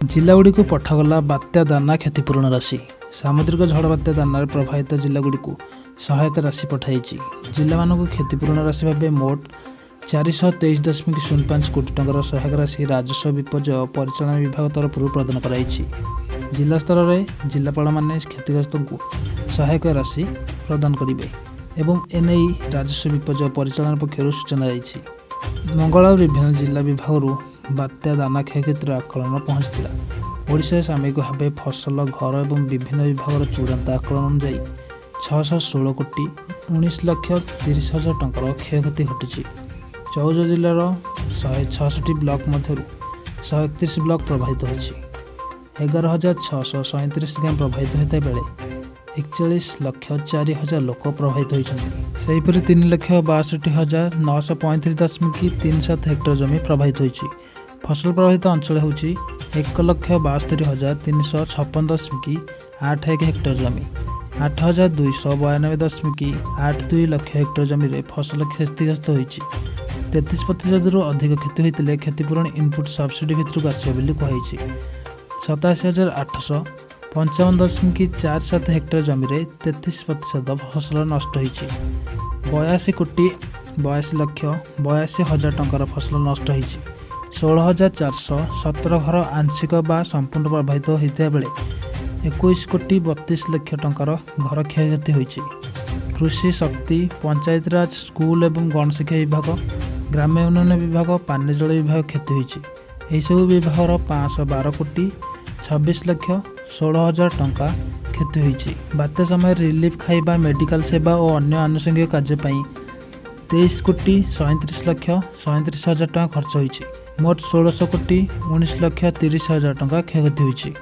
जिलागुड़ी को पठागला बात्या दाना क्षतिपूरण राशि। सामुद्रिक झड़ बात्या दाना प्रभावित जिलागुड़ी को सहायता राशि पठाई। जिला मानक क्षतिपूरण राशि भाव मोट 423.05 कोटी टंकार सहायक राशि राजस्व विपर्यय परिचालन विभाग तरफ प्रदान कराई। जिला स्तर में जिलापाल माने क्षतिग्रस्त को सहायक राशि प्रदान करेंगे एवं एने राजस्व विपर्यय परिचालन पक्षर सूचना जाइए। मंगल विभिन्न जिला विभाग बात्या दाना क्षयक्षतिर आकलन पहुंचता। ओडिशा सामयिक भाव फसल घर और विभिन्न विभाग चूड़ांत आकलन अनुଯାयी 616 कोटी 19,30,000 टंकार क्षयक्षति घटी। 14 जिलार 166 ब्लॉक मध्य 131 ब्लॉक प्रभावित होती। 11,637 गाँव प्रभावित होता बेले 41,04,000 लोक प्रभावित होती। सेहीपरि 3,62,935.37 हेक्टर जमी प्रभावित होती। फसल प्रभावित अंचल होची 1,72,356.81 हेक्टर जमी। 8,292.82 लक्ष हेक्टर जमी रे फसल क्षतिग्रस्त होती। 33% अधिक क्षति होते क्षतिपूरण इनपुट सब्सिडी भितर आसो कही। 87,855.47 हेक्टर जमी रे 33% फसल नष्ट होती। 82,82,82,000 टंकार फसल नष्ट होती। 16,417 घर आंशिक बा संपूर्ण प्रभावित होता बेले 21,32,00,000 टंकार घर क्षयक्षति होती। कृषि शक्ति पंचायतराज स्कूल एवं गणशिक्षा विभाग ग्राम्य उन्नयन विभाग पानी जल विभाग क्षति होती। यहसबू विभाग 512,26,16,000 टंका क्षति होती। बात्या समय रिलीफ खाइबा मेडिकल सेवा और अन्य आनुषंगिक कार्य 23,37,37,000 टंका खर्च होती। मोट 16,19,30,000 टंका क्षयक्षति होती।